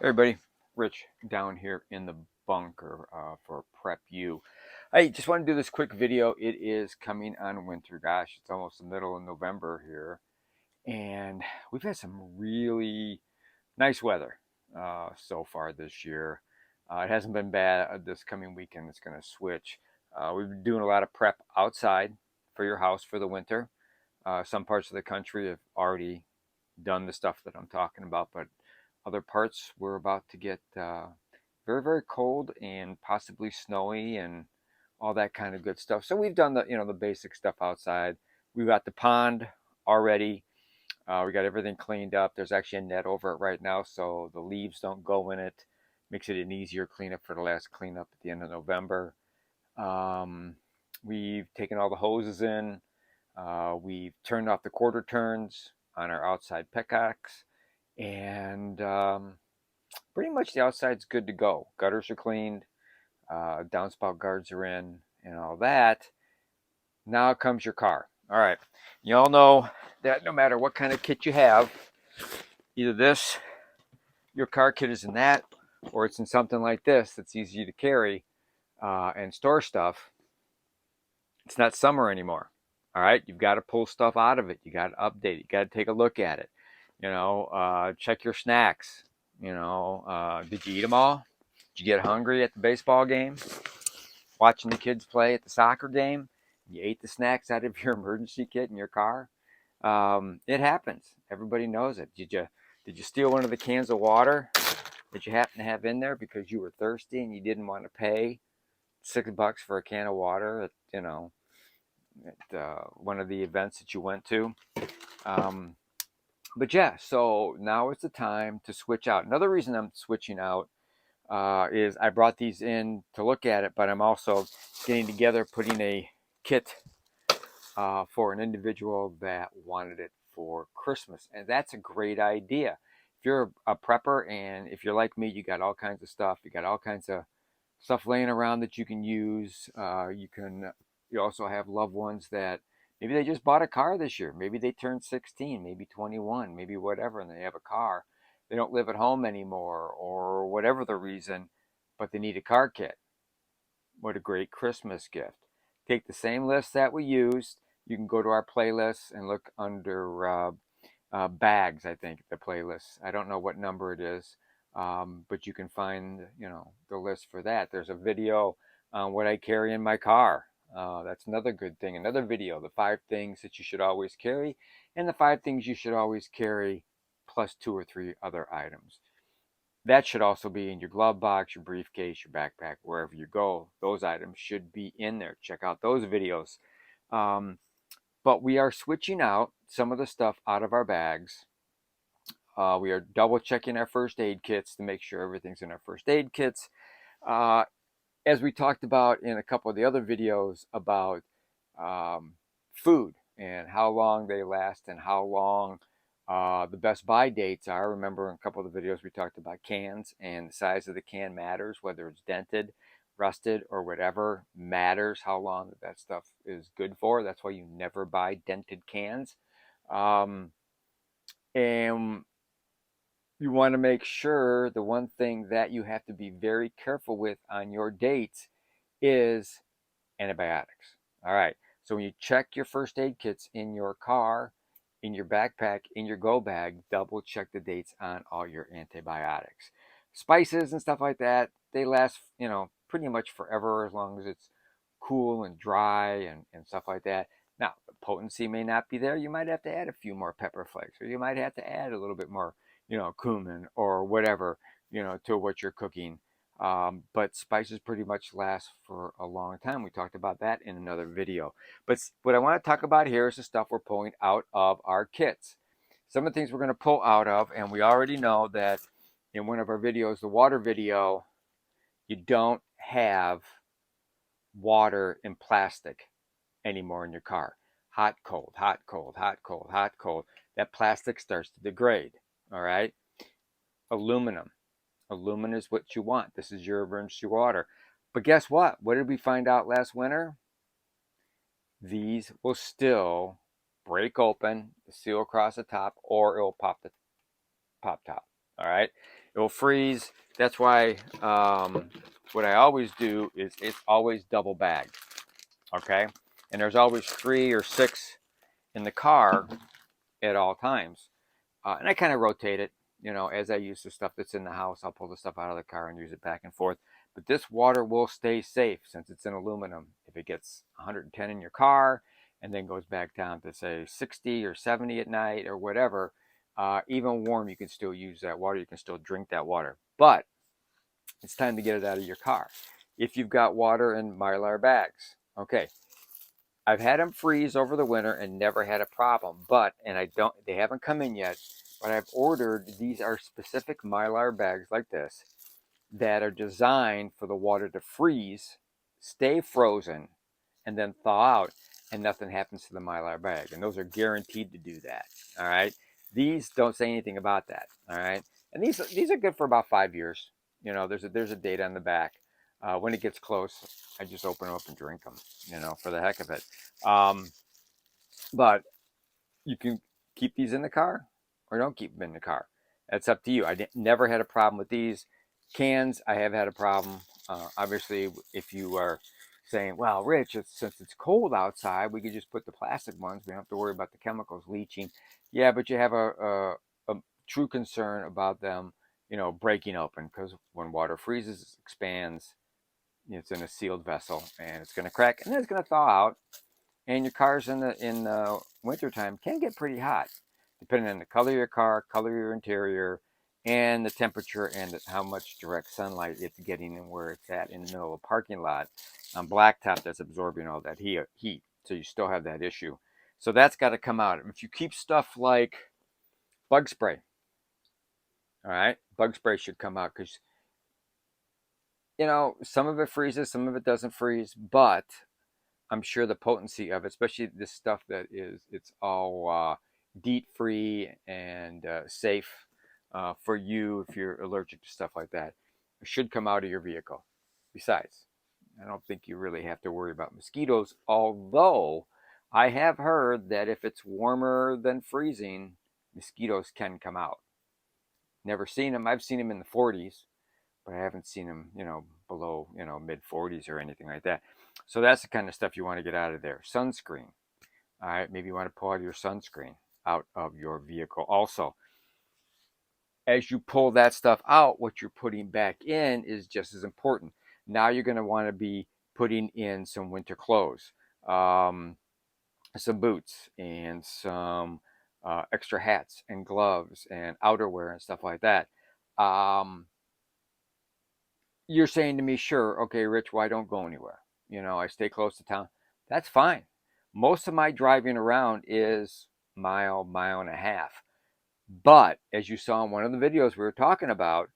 Everybody, Rich down here in the bunker for Prep U. I just want to do this quick video. It is coming on winter. Gosh, it's almost the middle of November here, and we've had some really nice weather so far this year. It hasn't been bad. This coming weekend, it's going to switch. We've been doing a lot of prep outside for your house for the winter. Some parts of the country have already done the stuff that I'm talking about, but other parts we're about to get very, very cold and possibly snowy and all that kind of good stuff. So we've done the basic stuff outside. We've got the pond already. We got everything cleaned up. There's actually a net over it right now, so the leaves don't go in it. Makes it an easier cleanup for the last cleanup at the end of November. Um, we've taken all the hoses in. We've turned off the quarter turns on our outside pickaxe, and pretty much the outside's good to go. Gutters are cleaned, downspout guards are in, and all that. Now comes your car. All right, you all know that no matter what kind of kit you have, either this, your car kit is in that, or it's in something like this that's easy to carry and store stuff. It's not summer anymore. All right, you've got to pull stuff out of it. You got to update it. You got to take a look at it. Check your snacks. Did you eat them all? Did you get hungry at the baseball game? Watching the kids play at the soccer game? You ate the snacks out of your emergency kit in your car? It happens. Everybody knows it. Did you steal one of the cans of water that you happen to have in there because you were thirsty and you didn't want to pay $6 for a can of water at one of the events that you went to? Um, but yeah, so now is the time to switch out. Another reason I'm switching out is I brought these in to look at it, but I'm also getting together, putting a kit for an individual that wanted it for Christmas. And that's a great idea. If you're a prepper and if you're like me, you got all kinds of stuff. You got all kinds of stuff laying around that you can use. You also have loved ones that maybe they just bought a car this year. Maybe they turned 16, maybe 21, maybe whatever, and they have a car. They don't live at home anymore or whatever the reason, but they need a car kit. What a great Christmas gift. Take the same list that we used. You can go to our playlist and look under bags, I think, the playlist. I don't know what number it is, but you can find, the list for that. There's a video on what I carry in my car. That's another good thing. Another video, the 5 things that you should always carry, and the 5 things you should always carry, plus 2 or 3 other items. That should also be in your glove box, your briefcase, your backpack, wherever you go. Those items should be in there. Check out those videos. Um, but we are switching out some of the stuff out of our bags. We are double checking our first aid kits to make sure everything's in our first aid kits. Uh, as we talked about in a couple of the other videos about um, food and how long they last and how long the best buy dates are. Remember in a couple of the videos we talked about cans, and the size of the can matters, whether it's dented, rusted, or whatever matters how long that stuff is good for. That's why you never buy dented cans. Um, and you want to make sure the one thing that you have to be very careful with on your dates is antibiotics. All right. So when you check your first aid kits in your car, in your backpack, in your go bag, double check the dates on all your antibiotics. Spices and stuff like that, they last, pretty much forever as long as it's cool and dry and stuff like that. Now, the potency may not be there. You might have to add a few more pepper flakes, or you might have to add a little bit more, cumin or whatever, to what you're cooking. But spices pretty much last for a long time. We talked about that in another video. But what I want to talk about here is the stuff we're pulling out of our kits. Some of the things we're going to pull out of, and we already know that in one of our videos, the water video, you don't have water in plastic anymore in your car. Hot, cold, hot, cold, hot, cold, hot, cold. That plastic starts to degrade. All right. Aluminum. Aluminum is what you want. This is your emergency water. But guess what? What did we find out last winter? These will still break open, the seal across the top, or it will pop top. All right, it will freeze. That's why what I always do is it's always double bagged. Okay, and there's always 3 or 6 in the car at all times, and I kind of rotate it. You know, as I use the stuff that's in the house, I'll pull the stuff out of the car and use it back and forth. But this water will stay safe since it's in aluminum. If it gets 110 in your car and then goes back down to say 60 or 70 at night or whatever, even warm, you can still use that water. You can still drink that water. But it's time to get it out of your car. If you've got water in Mylar bags, okay. I've had them freeze over the winter and never had a problem. But, and they haven't come in yet, but I've ordered, these are specific Mylar bags like this that are designed for the water to freeze, stay frozen, and then thaw out, and nothing happens to the Mylar bag. And those are guaranteed to do that. All right. These don't say anything about that. All right. And these are good for about 5 years. You know, there's a date on the back. When it gets close, I just open them up and drink them, you know, for the heck of it. But you can keep these in the car or don't keep them in the car. That's up to you. Never had a problem with these cans. I have had a problem. Obviously, if you are saying, well, Rich, since it's cold outside, we could just put the plastic ones. We don't have to worry about the chemicals leaching. Yeah, but you have a true concern about them, you know, breaking open, because when water freezes, it expands. It's in a sealed vessel and it's going to crack and then it's going to thaw out. And your cars in the wintertime can get pretty hot, depending on the color of your car, color of your interior, and the temperature and how much direct sunlight it's getting and where it's at in the middle of a parking lot on blacktop that's absorbing all that heat. So you still have that issue. So that's got to come out. If you keep stuff like bug spray, all right, bug spray should come out because, you know, some of it freezes, some of it doesn't freeze, but I'm sure the potency of it, especially this stuff that it's all DEET free and safe for you if you're allergic to stuff like that, it should come out of your vehicle. Besides, I don't think you really have to worry about mosquitoes, although I have heard that if it's warmer than freezing, mosquitoes can come out. Never seen them. I've seen them in the 40s, but I haven't seen them, you know, below, you know, mid 40s or anything like that. So that's the kind of stuff you want to get out of there. Sunscreen. All right, maybe you want to pull out your sunscreen out of your vehicle. Also, as you pull that stuff out, what you're putting back in is just as important. Now you're going to want to be putting in some winter clothes, some boots, and some extra hats and gloves and outerwear and stuff like that. You're saying to me, sure, okay, Rich, why don't go anywhere? You know, I stay close to town. That's fine. Most of my driving around is mile and a half. But as you saw in one of the videos we were talking about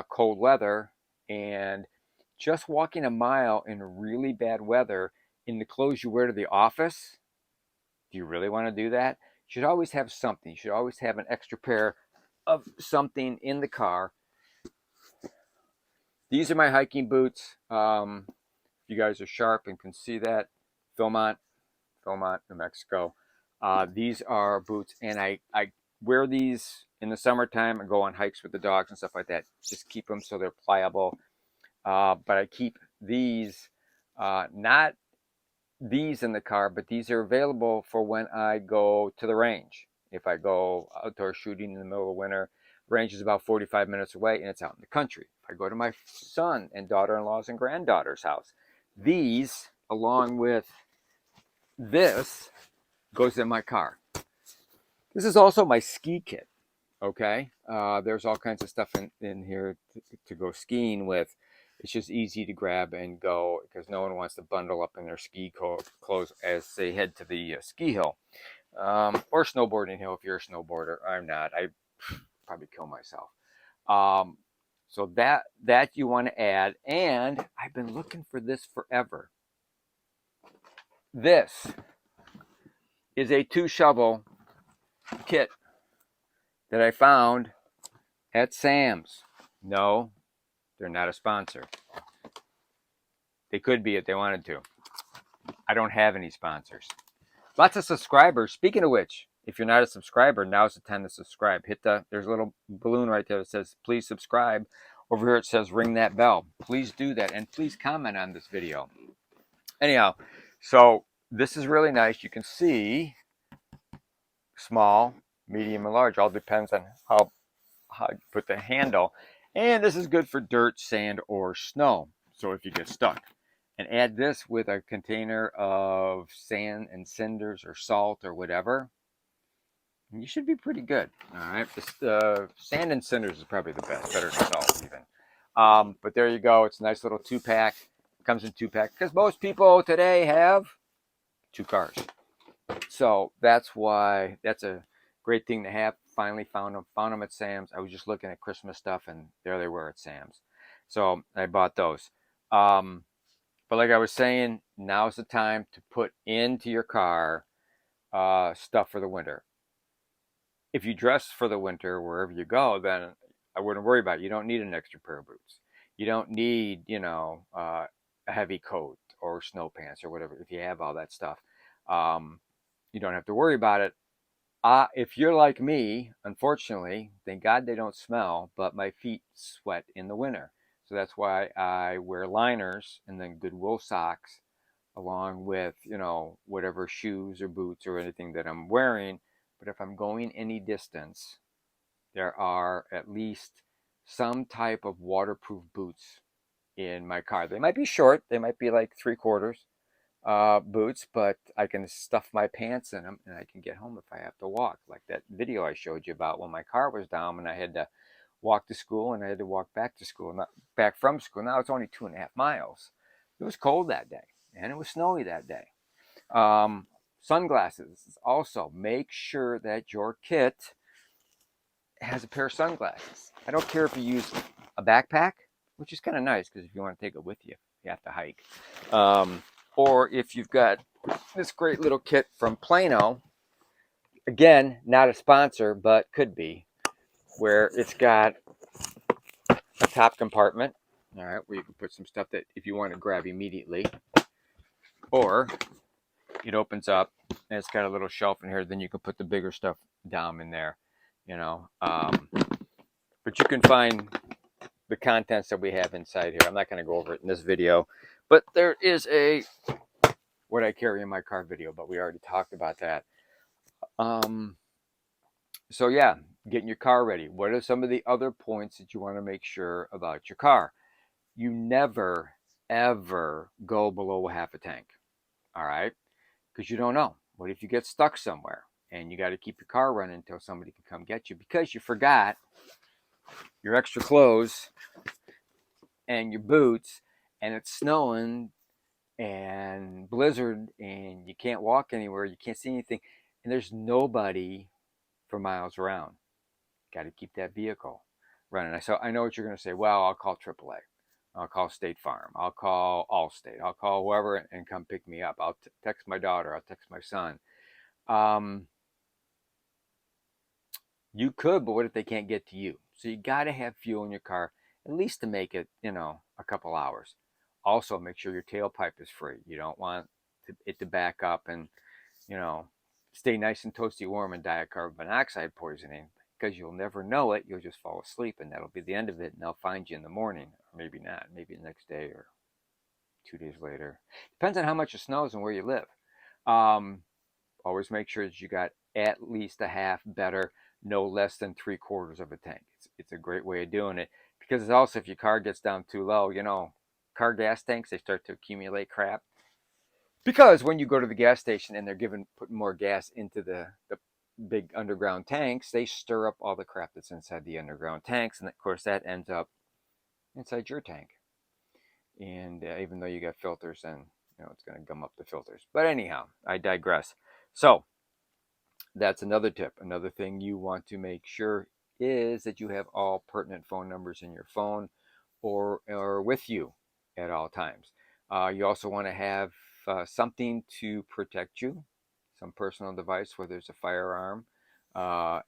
cold weather and just walking a mile in really bad weather in the clothes you wear to the office. Do you really want to do that? You should always have something. You should always have an extra pair of something in the car. These are my hiking boots. You guys are sharp and can see that. Philmont, New Mexico. These are boots, and I wear these in the summertime and go on hikes with the dogs and stuff like that. Just keep them so they're pliable. But I keep these, not these in the car, but these are available for when I go to the range. If I go outdoor shooting in the middle of winter, range is about 45 minutes away and it's out in the country. If I go to my son and daughter-in-law's and granddaughter's house, these, along with this, goes in my car. This is also my ski kit, okay? There's all kinds of stuff in here to go skiing with. It's just easy to grab and go because no one wants to bundle up in their ski clothes as they head to the ski hill or snowboarding hill if you're a snowboarder. I'm not. I probably kill myself. So that you want to add. And I've been looking for this forever. This is a 2-shovel kit that I found at Sam's. No, they're not a sponsor. They could be if they wanted to. I don't have any sponsors. Lots of subscribers. Speaking of which, if you're not a subscriber, now's the time to subscribe. There's a little balloon right there that says, please subscribe. Over here it says, ring that bell. Please do that, and please comment on this video. Anyhow, so this is really nice. You can see small, medium, and large. All depends on how you put the handle. And this is good for dirt, sand, or snow. So if you get stuck. And add this with a container of sand and cinders or salt or whatever, you should be pretty good. All right. Sand and cinders is probably the best, better than salt even. But there you go. It's a nice little 2-pack. Comes in 2-pack because most people today have 2 cars. So that's why that's a great thing to have. Finally found them at Sam's. I was just looking at Christmas stuff, and there they were at Sam's. So I bought those. But like I was saying, now's the time to put into your car stuff for the winter. If you dress for the winter wherever you go, then I wouldn't worry about it. You don't need an extra pair of boots. You don't need, a heavy coat or snow pants or whatever. If you have all that stuff, you don't have to worry about it. If you're like me, unfortunately, thank God they don't smell, but my feet sweat in the winter. So that's why I wear liners and then good wool socks along with, whatever shoes or boots or anything that I'm wearing. But if I'm going any distance, there are at least some type of waterproof boots in my car. They might be short. They might be like 3/4 boots, but I can stuff my pants in them and I can get home if I have to walk. Like that video I showed you about when my car was down and I had to walk to school and I had to walk back to school, not back from school. Now it's only 2.5 miles. It was cold that day and it was snowy that day. Sunglasses. Also, make sure that your kit has a pair of sunglasses. I don't care if you use a backpack, which is kind of nice because if you want to take it with you, you have to hike. Or if you've got this great little kit from Plano, again, not a sponsor, but could be, where it's got a top compartment, all right, where you can put some stuff that if you want to grab immediately, or it opens up and it's got a little shelf in here, then you can put the bigger stuff down in there, but you can find the contents that we have inside here. I'm not going to go over it in this video, but there is a what I carry in my car video, but we already talked about that. So yeah, getting your car ready. What are some of the other points that you want to make sure about your car? You never, ever go below half a tank, all right? Because you don't know. What if you get stuck somewhere and you got to keep your car running until somebody can come get you because you forgot your extra clothes and your boots and it's snowing and blizzard and you can't walk anywhere, you can't see anything, and there's nobody for miles around. Got to keep that vehicle running. So I know what you're going to say. Well, I'll call AAA. I'll call State Farm. I'll call Allstate. I'll call whoever and come pick me up. I'll text my daughter. I'll text my son. You could, but what if they can't get to you? So you got to have fuel in your car, at least to make it, a couple hours. Also, make sure your tailpipe is free. You don't want it to back up and, stay nice and toasty warm and die of carbon monoxide poisoning, because you'll never know it. You'll just fall asleep and that'll be the end of it. And they'll find you in the morning, or maybe not, maybe the next day or 2 days later. Depends on how much it snows and where you live. Always make sure that you got at least a half, better, no less than 3/4 of a tank. It's a great way of doing it, because it's also, if your car gets down too low, car gas tanks, they start to accumulate crap. Because when you go to the gas station and they're putting more gas into the big underground tanks, they stir up all the crap that's inside the underground tanks, and of course that ends up inside your tank. And even though you got filters, and it's going to gum up the filters. But anyhow, I digress. So that's another tip. Another thing you want to make sure is that you have all pertinent phone numbers in your phone or with you at all times. You also want to have something to protect you, some personal device, whether it's a firearm, a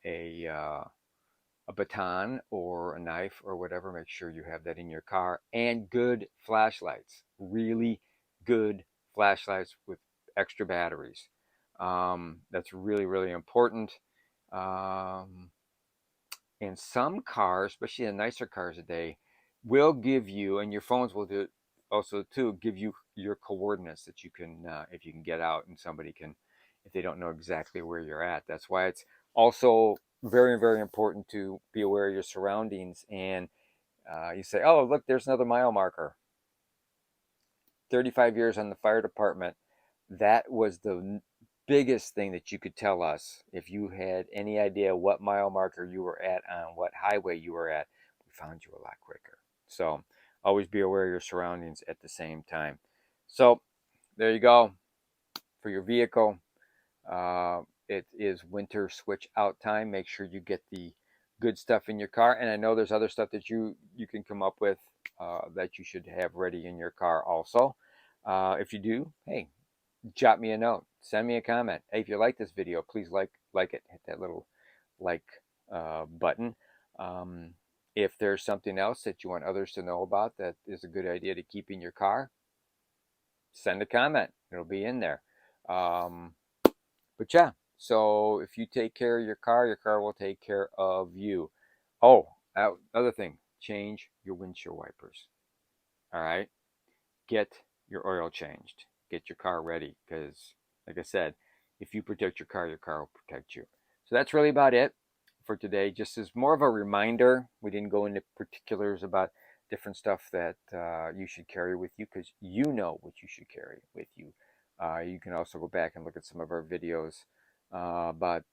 baton, or a knife, or whatever. Make sure you have that in your car, and good flashlights, really good flashlights with extra batteries. That's really, really important. Um, and some cars, especially the nicer cars today, will give you, and your phones will do it also too, give you your coordinates that you can, if you can get out and somebody can, if they don't know exactly where you're at. That's why it's also very, very important to be aware of your surroundings. And you say, oh, look, there's another mile marker. 35 years on the fire department. That was the biggest thing that you could tell us if you had any idea what mile marker you were at on what highway you were at. We found you a lot quicker. So always be aware of your surroundings at the same time. So there you go for your vehicle. It is winter switch out time. Make sure you get the good stuff in your car. And I know there's other stuff that you can come up with that you should have ready in your car also. If you do, hey, jot me a note, send me a comment. Hey, if you like this video, please like it, hit that little like button. If there's something else that you want others to know about that is a good idea to keep in your car, send a comment. It'll be in there. But yeah, so if you take care of your car will take care of you. Oh, other thing, change your windshield wipers. All right, get your oil changed. Get your car ready because, like I said, if you protect your car will protect you. So that's really about it for today. Just as more of a reminder, we didn't go into particulars about different stuff that you should carry with you because you know what you should carry with you. You can also go back and look at some of our videos about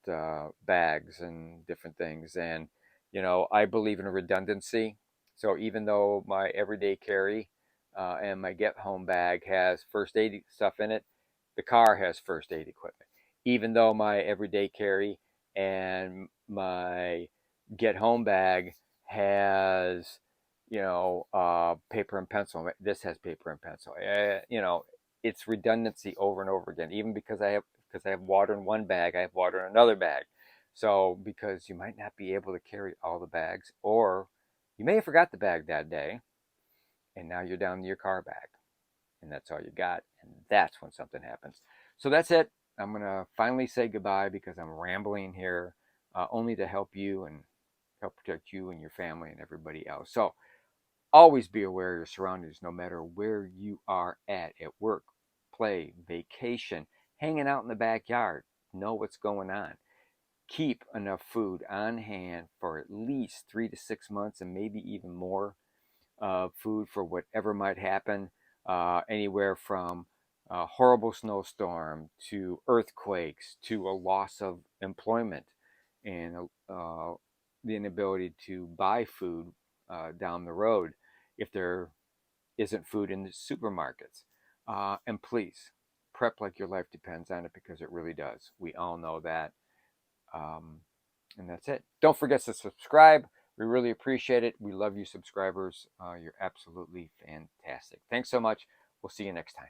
bags and different things. And, you know, I believe in a redundancy. So even though my everyday carry and my get home bag has first aid stuff in it, the car has first aid equipment. Even though my everyday carry and my get home bag has, you know, paper and pencil. This has paper and pencil. You know, it's redundancy over and over again. Even because I have water in one bag, I have water in another bag. So because you might not be able to carry all the bags, or you may have forgot the bag that day, and now you're down to your car bag, and that's all you got, and that's when something happens. So that's it. I'm gonna finally say goodbye because I'm rambling here, only to help you and help protect you and your family and everybody else. So always be aware of your surroundings, no matter where you are at work, play, vacation, hanging out in the backyard. Know what's going on. Keep enough food on hand for at least 3 to 6 months and maybe even more food for whatever might happen, anywhere from a horrible snowstorm to earthquakes to a loss of employment and the inability to buy food down the road if there isn't food in the supermarkets. And please prep like your life depends on it because it really does. We all know that. Um, and that's it. Don't forget to subscribe. We really appreciate it. We love you, subscribers. You're absolutely fantastic. Thanks so much. We'll see you next time.